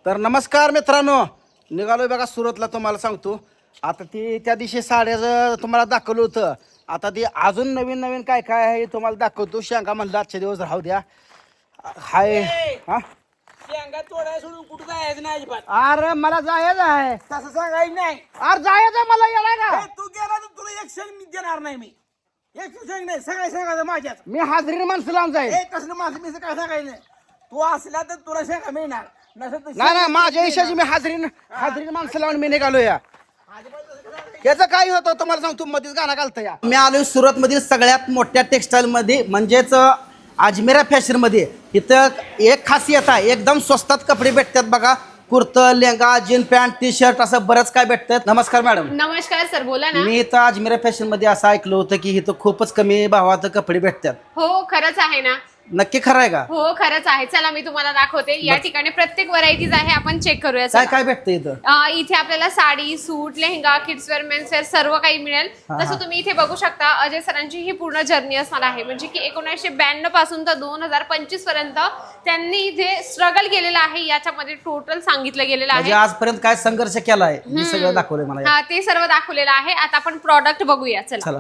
तर नमस्कार मित्रांनो, निघालोय बघा सुरतला. तुम्हाला सांगतो आता ती त्या दिवशी साड्याचं तुम्हाला दाखवलं होतं. आता ती अजून नवीन नवीन काय काय आहे तुम्हाला दाखवतो. शेंगा म्हणलं आजचे दिवस राहू द्या. हाय हा शेंगा तोडाय सोडून कुठं जायचं नाही अजिबात. अरे मला जायचं आहे. तसं सांगायचं नाही. अरे जायचं मला येणार का? हे तू गेला तर तुला एक शेंग मी देणार नाही. मी एक शेंग नाही, सगळ्या शेंगा माझ्याच. मी हाजरी माणसं लावून जाईल. हे कसलं माझं मी काय सांगायचं नाही. तू असला तर तुला शेंगा मिळणार, नसेल तर नाही नाही, माझ्या हिशाची मी हाजरीन माणसं लावून मी निघालो या. याचं काय होतं तुम्हाला सांगतो, मध्येच गाणं घालतं या. मी आलोय सुरत मधील सगळ्यात मोठ्या टेक्सटाईल मध्ये, म्हणजेच अजमेरा फॅशन मध्ये. इथं एक खासियत आहे, एकदम स्वस्तात कपडे भेटतात बघा. कुर्तं, लेंगा, जीन पॅन्ट, टी शर्ट असं बरंच काय भेटतात. नमस्कार मॅडम. नमस्कार सर, बोला ना. मी इथं अजमेरा फॅशन मध्ये असं ऐकलं होतं की इथं खूपच कमी भावात कपडे भेटतात. हो खरंच आहे ना. नक्की खरं आहे का? हो खरंच आहे. चला मी तुम्हाला दाखवते. या ठिकाणी प्रत्येक व्हरायटीज आहे, आपण चेक करूया. काय चला. काय भेटतं इथं? इथे आपल्याला साडी, सूट, लेहंगा, किड्सवेअर, मेन्सवेअर सर्व काही मिळेल. तसं तुम्ही इथे बघू शकता. अजय सरांची ही पूर्ण जर्नी असणार आहे, म्हणजे की 1992 पासून तर 2025 पर्यंत त्यांनी इथे स्ट्रगल केलेलं आहे. याच्यामध्ये टोटल सांगितलं गेलेलं म्हणजे आहे. आजपर्यंत काय संघर्ष केलाय हे सगळं दाखवलंय मला. हा, ते सर्व दाखवलेलं आहे. आता आपण प्रॉडक्ट बघूया. चला. चला.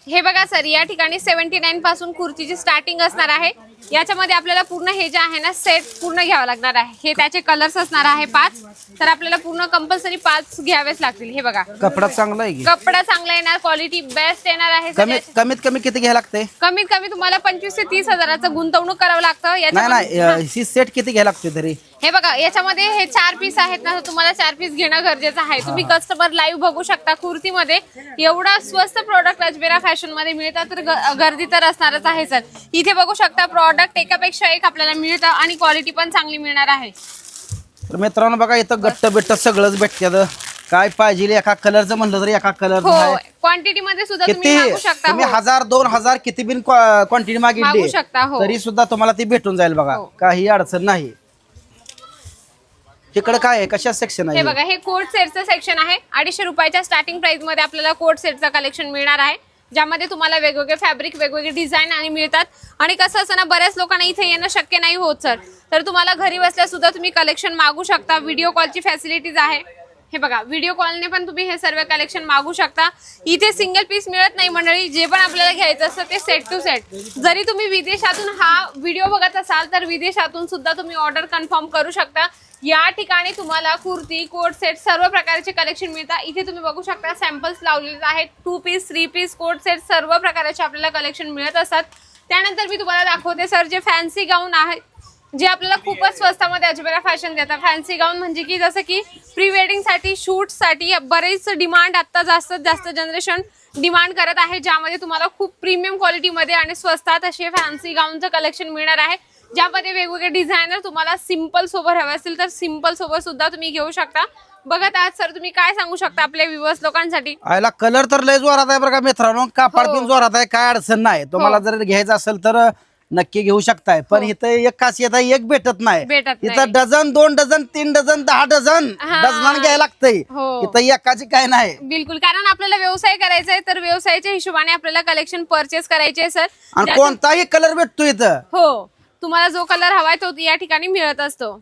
हे बघा सर, या ठिकाणी 79 पासून कुर्तीची स्टार्टिंग असणार आहे. याच्यामध्ये आपल्याला पूर्ण हे जे आहे ना सेट पूर्ण घ्यावं लागणार आहे. हे त्याचे कलर्स असणार आहे 5, तर आपल्याला पूर्ण कंपल्सरी 5 घ्यावेच लागतील. हे बघा, कपडा चांगला आहे की? कपडा चांगला येणार, क्वालिटी बेस्ट येणार आहे. कमीत कमी किती घ्यायला लागतंय? कमीत कमी तुम्हाला 25 ते 30 हजाराचं गुंतवणूक करावं लागतं. नाही याच्यामध्ये नाही, ही सेट किती घ्यायला लागतोय तरी? हे बघा, याच्यामध्ये हे 4 पीस आहेत ना, तर तुम्हाला 4 पीस घेणं गरजेचं आहे. तुम्ही कस्टमर लाईव्ह बघू शकता. कुर्तीमध्ये एवढा स्वस्त प्रोडक्ट अजमेरा फॅशन मध्ये मिळतात, तर गर्दी तर असणारच आहे सर. इथे बघू शकता प्रॉडक्ट एकापेक्षा एक आपल्याला मिळतं आणि क्वालिटी पण चांगली मिळणार आहे. तर मित्रांनो बघा, इथं गट्ट बिट्ट सगळंच भेटतं. काय पाहिजे एका कलरचं म्हणलं तरी एका कलर हो, क्वांटिटी मध्ये सुद्धा तुम्ही किती मागू शकता. तुम्ही हो. 1000-2000 किती बिन क्वांटिटी मागू मागितली शकता, हो. तरी सुद्धा तुम्हाला ती भेटून जाईल बघा. हो. काही अडचण नाही. इकडे काय आहे, कशा सेक्शन हे आहे? बघा, हे कोट सेटचं सेक्शन आहे. 250 रुपयाच्या स्टार्टिंग प्राइस मध्ये आपल्याला कोट सेटचं कलेक्शन मिळणार आहे, ज्यामध्ये तुम्हाला वेगवेगळे फॅब्रिक, वेगवेगळे डिझाईन आणि मिळतात. आणि कसं असं ना, बऱ्याच लोकांना इथे येणं शक्य नाही होत सर, तर तुम्हाला घरी बसल्या सुद्धा तुम्ही कलेक्शन मागू शकता. व्हिडिओ कॉलची फॅसिलिटीज आहे. हे बघा, व्हिडिओ कॉलने पण तुम्ही हे सर्व कलेक्शन मागू शकता. इथे सिंगल पीस मिळत नाही मंडळी. जे पण आपल्याला घ्यायचं असतं ते सेट टू सेट. जरी तुम्ही विदेशातून हा व्हिडिओ बघत असाल, तर विदेशातून सुद्धा तुम्ही ऑर्डर कन्फर्म करू शकता. या ठिकाणी तुम्हाला कुर्ती, कोट सेट सर्व प्रकारचे कलेक्शन मिळतात. इथे तुम्ही बघू शकता सॅम्पल्स लावलेले आहेत. 2 पीस, 3 पीस, कोट सेट सर्व प्रकारचे आपल्याला कलेक्शन मिळत असतात. त्यानंतर मी तुम्हाला दाखवते सर, जे फॅन्सी गाऊन आहेत, जे आपल्याला खूपच स्वस्तामध्ये अजमेरा फॅशन देतात. फॅन्सी गाऊन म्हणजे की जसं की प्री वेडिंग साठी, शूट साठी बरेच डिमांड आता जास्त जनरेशन डिमांड करत आहे, ज्यामध्ये तुम्हाला खूप प्रीमियम क्वालिटीमध्ये आणि स्वस्तात असे फॅन्सी गाऊनचं कलेक्शन मिळणार आहे, ज्यामध्ये वेगवेगळे डिझायनर तुम्हाला सिंपल सोबत हवे असतील तर सिंपल सोबत सुद्धा तुम्ही घेऊ शकता. बघत आहात सर, तुम्ही काय सांगू शकता आपल्या व्ह्यूअर्स लोकांसाठी? आयला कलर तर लय जोरात आहे बरं का मित्रांनो. कापड हो. पण जोरात आहे, काय अडचण नाही. तुम्हाला जर घ्यायचं असेल तर नक्की घेऊ शकताय. पण इथं एक खासियत आहे, एक भेटत नाही. भेटत नाही. इथं डझन, 2 डझन, 3 डझन, 10 डझन हा. डझनान घ्यायला लागतंय. हो. इथं एकाची काय नाही. बिलकुल, कारण आपल्याला व्यवसाय करायचा आहे, तर व्यवसायाच्या हिशोबाने आपल्याला कलेक्शन परचेस करायचे आहे सर. आणि कोणताही कलर भेटतो इथं. हो, तुम्हाला जो कलर हवाय तो या ठिकाणी मिळत असतो.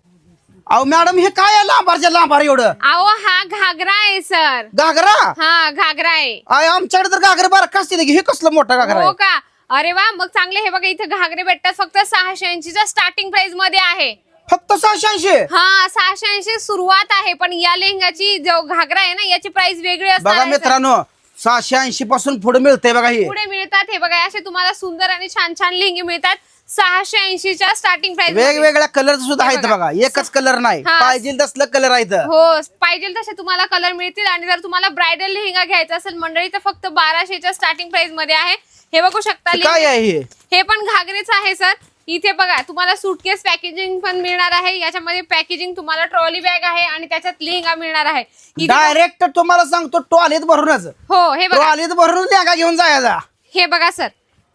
अहो मॅडम, हे काय आहे लांबारच्या लांबार एवढं? अहो, हा घागरा आहे सर. घागरा? हा, घागरा आहे. आमच्याकडे तर घागरे बारा कसते, हे कसलं मोठा घागरा हो आहे? का? अरे वा, मग चांगले. हे बघा, इथे घागरे भेटतात. फक्त 680 च्या स्टार्टिंग प्राइस मध्ये आहे. फक्त 680? हा, 680 सुरुवात आहे. पण या लेहंगाची जो घागरा आहे ना, याची प्राइस वेगळी असते. बघा मित्रांनो, 680 पासून पुढे मिळते बघा. हे पुढे मिळतात. हे बघा, असे तुम्हाला सुंदर आणि छान छान लेहंगे मिळतात 680 च्या स्टार्टिंग प्राइस. वेगवेगळ्या कलर सुद्धा आहेत बघा, एकच कलर नाही. हा. पाहिजे तसलं कलर आहेत. हो, पाहिजे तसे तुम्हाला कलर मिळतील. आणि जर तुम्हाला ब्रायडल लेहंगा घ्यायचा असेल मंडळी, तर फक्त 1200 च्या स्टार्टिंग प्राइस मध्ये आहे. हे बघू शकता. काय आहे हे? हे पण घागरेच आहे सर. इथे बघा, तुम्हाला सूटकेस पॅकेजिंग पण मिळणार आहे. याच्यामध्ये पॅकेजिंग तुम्हाला ट्रॉली बॅग आहे आणि त्याच्यात लेहंगा मिळणार आहे. डायरेक्ट तुम्हाला सांगतो टॉयलेट भरूनच. हो, हे बघा, टॉयलेट भरून लेहंगा घेऊन जायचा. हे बघा सर,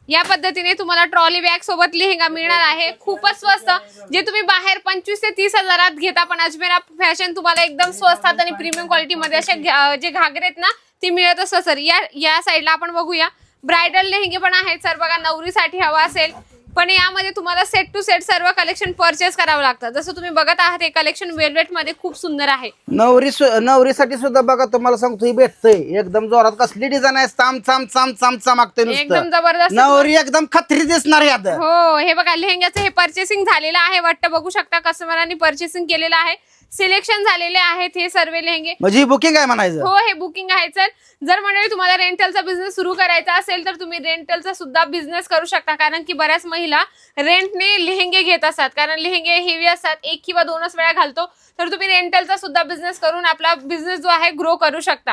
या पद्धतीने तुम्हाला ट्रॉली बॅग सोबत लेहंगा मिळणार आहे. खूपच स्वस्त. जे तुम्ही बाहेर 25 ते 30 हजारात घेता, पण अजमेरा फॅशन तुम्हाला एकदम स्वस्तात आणि प्रीमियम क्वालिटी मध्ये असे जे घागरे आहेत ना, ते मिळत असतं सर. या साईडला आपण बघूया, ब्रायडल लेहंगे पण आहेत सर. बघा, नवरीसाठी हवा असेल पण यामध्ये तुम्हाला सेट टू सेट सर्व कलेक्शन परचेस करावं लागतं. जसं तुम्ही बघत आहात हे कलेक्शन वेल्वेट मध्ये खूप सुंदर आहे. नवरीसाठी सुद्धा बघा तुम्हाला सांगतो, ही भेटतंय एकदम जोरात. कसली डिझाईन आहे, चाम चाम चाम चाम चमकते एकदम नुसतं. जबरदस्त. नवरी एकदम खत्री दिसणार यात. हो, हे बघा लेहंग्याचं हे परचेसिंग झालेलं आहे वाटतं, बघू शकता कस्टमरांनी परचेसिंग केलेलं आहे. सिलेक्शन झालेले आहेत हे सर्व लेहंगे. म्हणजे बुकिंग आहे म्हणायचं. हो, हे बुकिंग आहे. सर जर मंडळी तुम्हाला रेंटलचा बिझनेस सुरू करायचा असेल तर तुम्ही रेंटलचा सुद्धा बिझनेस करू शकता, कारण की बऱ्याच महिला रेंटने लेहंगे घेत असतात, कारण लेहंगे हेवी असतात, 1 किंवा 2च वेळा घालतो. तर तुम्ही रेंटलचा सुद्धा बिझनेस करून आपला बिझनेस जो आहे ग्रो करू शकता.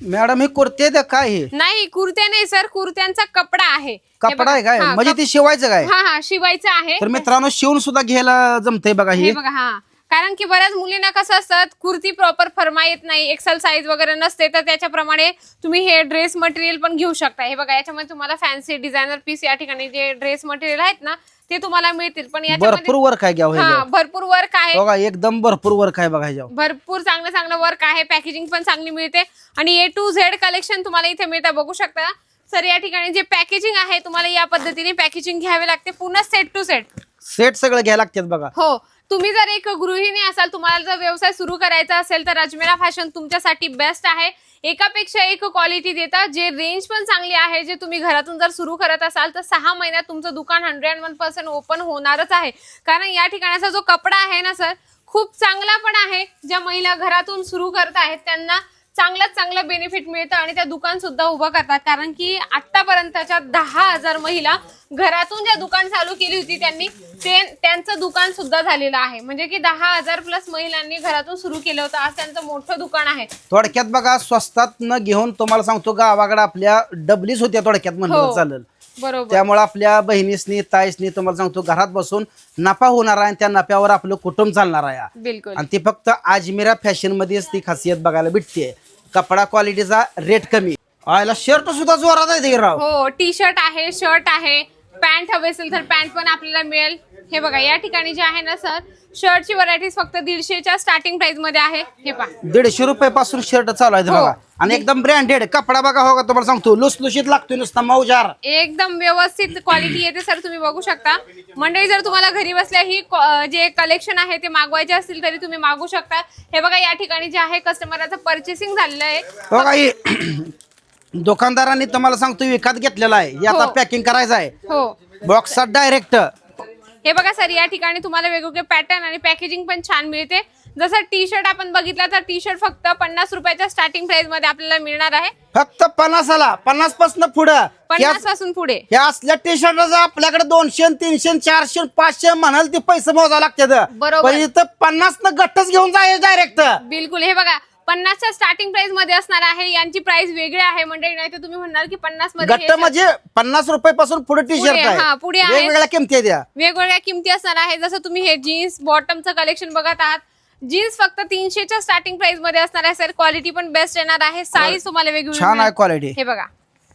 मॅडम ही कुर्ते काय हे? नाही, कुर्ते नाही सर, कुर्त्यांचा कपडा आहे. कपडा आहे काय? म्हणजे ती शिवायचं काय? हा, शिवायचं आहे. तर मित्रांनो शिवून सुद्धा घ्यायला जमतंय बघा हे हे. बघा. हा, कारण की बऱ्याच मुलींना कसं असतात, कुर्ती प्रॉपर फरमा येत नाही, एक्सेल साईज वगैरे नसते, तर त्याच्याप्रमाणे तुम्ही हे ड्रेस मटेरियल पण घेऊ शकता. हे बघा, याच्यामध्ये तुम्हाला फॅन्सी डिझायनर पीस या ठिकाणी जे ड्रेस मटेरियल आहेत ना ते तुम्हाला मिळतील. पण भरपूर वर्क आहे घ्या. हा, भरपूर वर्क आहे बघा, एकदम भरपूर वर्क आहे बघा ह्याच्यावर. भरपूर चांगलं वर्क आहे. पॅकेजिंग पण चांगली मिळते आणि A to Z कलेक्शन तुम्हाला इथे मिळतं, बघू शकता. सर या ठिकाणी जे पॅकेजिंग आहे तुम्हाला या पद्धतीने पॅकेजिंग घ्यावे लागते, पुन्हा सेट टू सेट सगळं घ्यायला लागतात बघा. हो, तुम्ही जर एक गृहिणी असाल, तुम्हाला जर व्यवसाय सुरू करायचा असेल तर अजमेरा फॅशन तुमच्यासाठी बेस्ट आहे. एकापेक्षा एक क्वालिटी देतात, जे रेंज पण चांगली आहे. जे तुम्ही घरातून जर सुरू करत असाल तर 6 महिन्यात तुमचं दुकान 101% ओपन होणारच आहे, कारण या ठिकाणाचा जो कपडा आहे ना सर खूप चांगला पण आहे. ज्या महिला घरातून सुरू करत आहेत त्यांना चांगलं बेनिफिट मिळतं आणि त्या दुकान सुद्धा उभं करतात, कारण की आतापर्यंतच्या 10,000 महिला घरातून जे दुकान चालू केली होती त्यांचं दुकान सुद्धा झालेलं आहे. म्हणजे की 10,000 प्लस महिलांनी घरातून सुरू केलं होतं, आज त्यांचं मोठं दुकान आहे. थोडक्यात बघा, स्वस्तात न घेऊन तुम्हाला सांगतो गावाकडे आपल्या डबलीच होत्या थोडक्यात म्हणलं चालेल. बरोबर. त्यामुळे आपल्या बहिणीसनी ताईसनी तुम्हाला सांगतो घरात बसून नफा होणार आहे आणि त्या नफ्यावर आपलं कुटुंब चालणार आहे. बिलकुल. आणि ती फक्त अजमेरा फॅशन मध्येच ती खासियत बघायला भेटते. कपडा क्वालिटीचा, रेट कमी. आयला शर्ट सुद्धा जोरात आहे ते राव. हो, टी शर्ट आहे, शर्ट आहे, पॅन्ट हवे असेल तर पॅन्ट पण आपल्याला मिळेल. हे बघा, या ठिकाणी जे आहे ना सर शर्टची व्हरायटीज फक्त 150च्या स्टार्टिंग प्राइस मध्ये आहे. हे पहा, 150 रुपयापासून शर्ट चालू आहे बघा. आणि एकदम ब्रँडेड कपडा बघा. हो का, तुम्हाला सांगतो लुसलुशीत लागतोय नुसता मौजार. एकदम व्यवस्थित क्वालिटी येते सर, तुम्ही बघू शकता. मंडळी जर तुम्हाला घरी बसल्या ही जे कलेक्शन आहे ते मागवायचे असतील तरी तुम्ही मागू शकता. हे बघा, या ठिकाणी जे आहे कस्टमरचं परचेसिंग झालेलं आहे. हो काही दुकानदारांनी तुम्हाला सांगतो विकत घेतलेला आहे, हे आता पॅकिंग करायचं आहे. हो, बॉक्सात डायरेक्ट. हे बघा सर, या ठिकाणी तुम्हाला वेगवेगळे पॅटर्न आणि पॅकेजिंग पण छान मिळते. जसं टी शर्ट आपण बघितला तर टी शर्ट फक्त 50 रुपयाच्या स्टार्टिंग प्राइस मध्ये आपल्याला मिळणार आहे. फक्त 50ला, 50 पासून पुढं. 50 पासून पुढे ह्या असल्या टी शर्टचा आपल्याकडे 200, 300, 400, 500 म्हणाल ते पैसे मोजावे लागतात. बरोबर. पण इथं 50 न गट्टच घेऊन जायचं डायरेक्ट. बिलकुल. हे बघा, 50च्या स्टार्टिंग प्राइस मध्ये असणार आहे. यांची प्राइस वेगळी आहे मंडळी, नाही तर तुम्ही म्हणणार की 50 मध्ये गट्ट म्हणजे 50 रुपयापासून पुढे टी शर्ट आहे. पुढे आहे वेगवेगळ्या किमती द्या, वेगवेगळ्या किमती असणार आहे. जसं तुम्ही हे जीन्स बॉटमचं कलेक्शन बघत आहात, जीन्स फक्त 300च्या स्टार्टिंग प्राइस मध्ये असणार आहे सर. क्वालिटी पण बेस्ट येणार आहे. साईज तुम्हाला वेगवेगळी छान आहे क्वालिटी. हे बघा,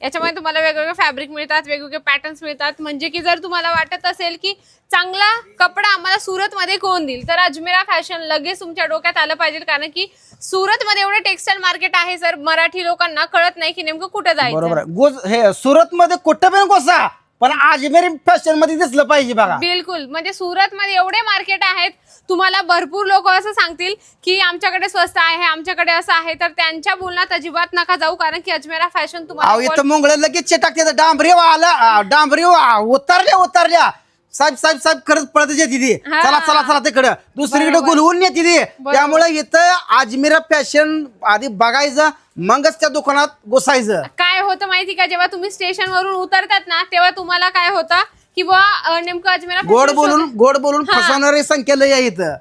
याच्यामध्ये तुम्हाला वेगवेगळे फॅब्रिक मिळतात, वेगवेगळे पॅटर्न्स मिळतात. म्हणजे की जर तुम्हाला वाटत असेल की चांगला कपडा आम्हाला सुरत मध्ये कोण देईल, तर अजमेरा फॅशन लगेच तुमच्या डोक्यात आलं पाहिजे, कारण की सुरत मध्ये एवढे टेक्सटाईल मार्केट आहे सर, मराठी लोकांना कळत नाही की नेमकं कुठे जायचं. बरोबर. हे सुरत मध्ये कुठं पण गोसा, पण अजमेरी फॅशन मध्ये दिसलं पाहिजे बघा. बिलकुल. म्हणजे सुरत मध्ये एवढे मार्केट आहेत, तुम्हाला भरपूर लोक असं सांगतील की आमच्याकडे स्वस्त आहे, आमच्याकडे असं आहे, तर त्यांच्या बोलण्यात अजिबात नका जाऊ, कारण की अजमेरा फॅशन तुम्हाला इथं मुंगळ लगेच टाकते. डांबरी आला, डांबरी उतरल्या साहेब साहेब साहेब करत पळत येते ती. चला तिकडं दुसरीकडे गुलवून येते ती. त्यामुळे इथं अजमेरा फॅशन आधी बघायचं, मगच त्या दुकानात घुसायचं. काय होतं माहिती का, जेव्हा तुम्ही स्टेशन वरून उतरतात ना तेव्हा तुम्हाला काय होतं की नेमकं अजमेरा गोड बोलून फसवणारी संख्या लय आहे इथं.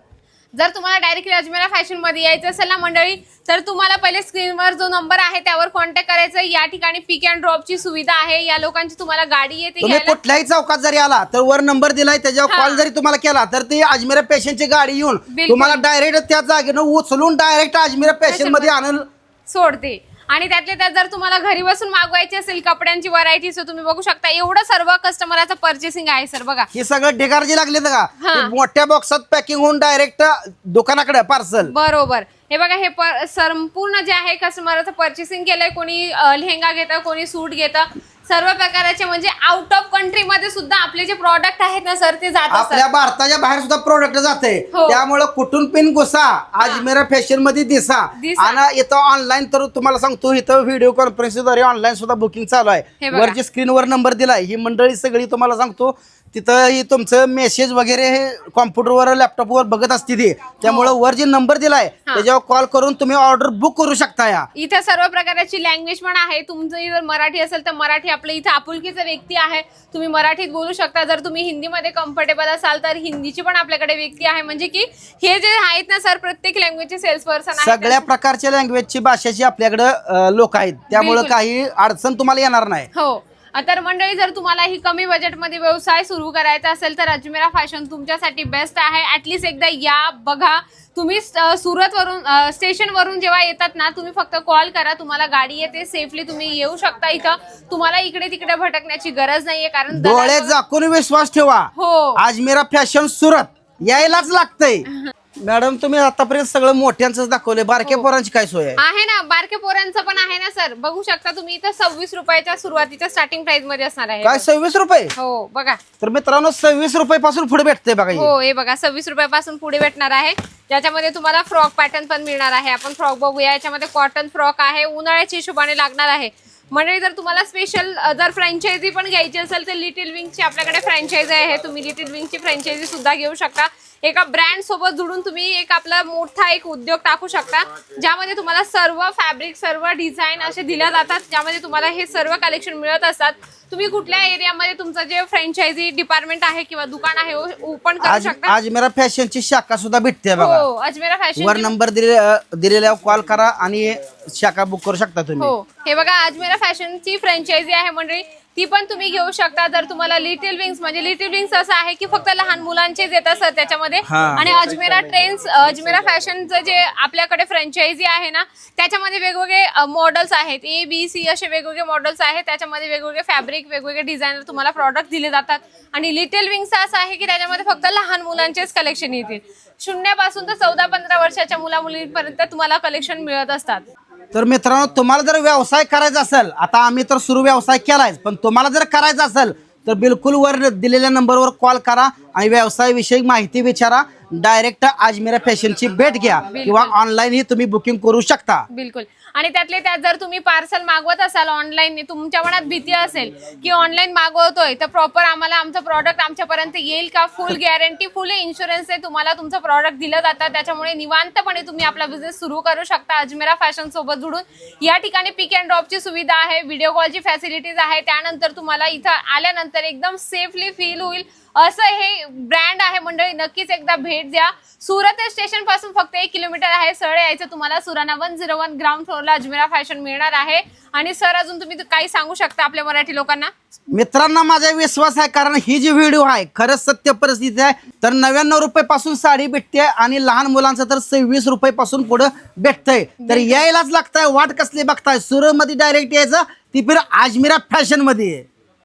जर तुम्हाला डायरेक्टली अजमेरा फॅशन मध्ये यायचं असेल ना मंडळी, तर तुम्हाला पहिले स्क्रीनवर जो नंबर आहे त्यावर कॉन्टॅक्ट करायचं. या ठिकाणी पिक अँड ड्रॉपची सुविधा आहे. या लोकांची तुम्हाला गाडी येते तुम्ही घ्यायला. कुठल्याही चौकात जरी आला तर वर नंबर दिलाय, त्याच्यावर कॉल जरी तुम्हाला केला तर ती अजमेरा फॅशनची गाडी येऊन तुम्हाला डायरेक्ट त्या जागेनं उचलून डायरेक्ट अजमेरा फॅशन मध्ये आणून सोडते. आणि त्यातल्या त्यात जर तुम्हाला घरी बसून मागवायची असेल कपड्यांची व्हरायटी, सो तुम्ही बघू शकता एवढं सर्व कस्टमरचं परचेसिंग आहे सर. बघा, हे सगळं ढेगार जे लागले का ते मोठ्या बॉक्सात पॅकिंग होऊन डायरेक्ट दुकानाकडे पार्सल. बरोबर. हे बघा, हे संपूर्ण जे आहे कस्टमरचं परचेसिंग केलंय. कोणी लेहंगा घेतं, कोणी सूट घेतं, सर्व प्रकारचे म्हणजे आउट ऑफ कंट्री मध्ये सुद्धा आपले जे प्रॉडक्ट आहेत ना सर ते जात आपल्या असतात. भारताच्या बाहेर सुद्धा प्रोडक्ट जाते. हो. त्यामुळे कुठून पिन घुसा अजमेरा फॅशन मध्ये दिसा. दिसा. आणि इथं ऑनलाईन तर तुम्हाला सांगतो इथं व्हिडिओ कॉन्फरन्सद्वारे ऑनलाईन सुद्धा बुकिंग चालू हे आहे. बघा. वर जी स्क्रीनवर नंबर दिलाय ही मंडळी सगळी तुम्हाला सांगतो तिथं ही तुमचं मेसेज वगैरे हे कॉम्प्युटरवर लॅपटॉपवर बघत असते ती. त्यामुळे वर जे नंबर दिलाय त्याच्यावर कॉल करून तुम्ही ऑर्डर बुक करू शकता. या इथे सर्व प्रकारची लँग्वेज पण आहे. तुमचं जर मराठी असेल तर मराठी, आपलं इथे आपुलकीचं व्यक्ती आहे, तुम्ही मराठीत बोलू शकता. जर तुम्ही हिंदीमध्ये कम्फर्टेबल असाल तर हिंदीची पण आपल्याकडे व्यक्ती आहे. म्हणजे की हे जे आहेत ना सर प्रत्येक लँग्वेजचे सेल्स पर्सन आहेत. सगळ्या प्रकारच्या लँग्वेजची भाषेची आपल्याकडे लोक आहेत. त्यामुळे बिलकुल. काही अडचण तुम्हाला येणार नाही. हो. तर मंडळी जर तुम्हाला ही कमी बजेटमध्ये व्यवसाय सुरू करायचा असेल तर अजमेरा फॅशन तुमच्यासाठी बेस्ट आहे. ऍटलीस्ट एकदा या बघा. तुम्ही सुरतवरून स्टेशनवरून जेव्हा येतात ना तुम्ही फक्त कॉल करा, तुम्हाला गाडी येते, सेफली तुम्ही येऊ शकता. इथं तुम्हाला इकडे तिकडे भटकण्याची गरज नाहीये कारण डोळे झाकून विश्वास ठेवा. हो. अजमेरा फॅशन सुरत यायलाच लागतंय. मॅडम तुम्ही आतापर्यंत सगळं मोठ्यांच दाखवले, बारक्या पोरांची काय सोय आहे? आहे ना, बारके पोरांचं पण आहे ना सर. बघू शकता तुम्ही इथं 26 रुपयाच्या सुरुवातीच्या स्टार्टिंग प्राइस मध्ये असणार आहे. काय 26 रुपये? हो बघा. तर मित्रांनो 26 रुपये पासून पुढे भेटते बघा. हो हे बघा 26 रुपयापासून पुढे भेटणार आहे. ज्याच्यामध्ये तुम्हाला फ्रॉक पॅटर्न पण मिळणार आहे. आपण फ्रॉक बघूया. याच्यामध्ये कॉटन फ्रॉक आहे, उन्हाळ्याच्या हिशोबाने लागणार आहे. म्हणजे जर तुम्हाला स्पेशल जर फ्रँचायझी पण घ्यायची असेल तर लिटिल विंगची आपल्याकडे फ्रँचायझी आहे. तुम्ही लिटिल विंगची फ्रँचायझी सुद्धा घेऊ शकता. एका ब्रँड सोबत जोडून तुम्ही एक आपला मोठा एक उद्योग टाकू शकता ज्यामध्ये तुम्हाला सर्व फॅब्रिक सर्व डिझाईन असे दिल्या जातात, ज्यामध्ये तुम्हाला हे सर्व कलेक्शन मिळत असतात. तुम्ही कुठल्या एरियामध्ये तुमचं जे फ्रँचायझी डिपार्टमेंट आहे किंवा दुकान आहे ओपन करू शकता. अजमेरा फॅशनची शाखा सुद्धा भेटते बघा. हो अजमेरा फॅशन वर नंबर दिलेला कॉल करा आणि शाखा बुक करू शकता तुम्ही. हो हे बघा अजमेरा फॅशनची फ्रँचायझी आहे मंडळी, ती पण तुम्ही घेऊ शकता. जर तुम्हाला लिटिल विंग्स म्हणजे लिटिल विंग्स असं आहे की फक्त लहान मुलांचेच येतात सर त्याच्यामध्ये. आणि अजमेरा ट्रेंड्स अजमेरा फॅशनचं जे आपल्याकडे फ्रँचायझी आहे ना त्याच्यामध्ये वेगवेगळे मॉडेल्स आहेत. ABC असे वेगवेगळे मॉडेल्स आहेत. त्याच्यामध्ये वेगवेगळे फॅब्रिक वेगवेगळे डिझायनर तुम्हाला प्रॉडक्ट दिले जातात. आणि लिटिल विंग्स असं आहे की त्याच्यामध्ये फक्त लहान मुलांचेच कलेक्शन येतील. 0 पासून तर 14-15 वर्षाच्या मुला मुलींपर्यंत तुम्हाला कलेक्शन मिळत असतात. तर मित्रांनो तुम्हाला जर व्यवसाय करायचा असेल, आता आम्ही तर सुरू व्यवसाय केलाय, पण तुम्हाला जर करायचा असेल तर बिलकुल वर दिलेल्या नंबरवर कॉल करा आणि व्यवसायाविषयी माहिती विचारा. डायरेक्ट अजमेरा फॅशनची भेट घ्या किंवा ऑनलाईन ही तुम्ही बुकिंग करू शकता. बिलकुल. आणि त्यातले त्यात जर तुम्ही पार्सल मागवत असाल ऑनलाईन, तुमच्या मनात भीती असेल की ऑनलाईन मागवतोय तर प्रॉपर आम्हाला आमचं प्रॉडक्ट आमच्यापर्यंत येईल का, फुल गॅरंटी फुल इन्शुरन्स आहे, तुम्हाला तुमचं प्रॉडक्ट दिलं जातं. त्याच्यामुळे निवांतपणे तुम्ही आपला बिझनेस सुरू करू शकता अजमेरा फॅशन सोबत जोडून. या ठिकाणी पिक अँड ड्रॉपची सुविधा आहे, व्हिडिओ कॉलची फॅसिलिटीज आहे. त्यानंतर तुम्हाला इथं आल्यानंतर एकदम सेफली फील होईल असं हे ब्रँड आहे मंडळी. नक्कीच एकदा भेट द्या. सुरत स्टेशन पासून फक्त 1 किलोमीटर आहे. सरळ यायचं तुम्हाला. सुराणा 101 ग्राउंड फ्लोअरला अजमेरा फॅशन मिळणार आहे. आणि सर अजून तुम्ही काही सांगू शकता आपल्या मराठी लोकांना? मित्रांना माझा विश्वास आहे कारण ही जी व्हिडिओ आहे खरंच सत्य परिस्थिती आहे. तर 99 रुपये पासून साडी भेटते आणि लहान मुलांचं तर 26 रुपये पासून पुढे भेटतंय. तर यायलाच लागतंय. वाट कसली बघताय? सुरत मध्ये डायरेक्ट यायचं, ती पण अजमेरा फॅशन मध्ये.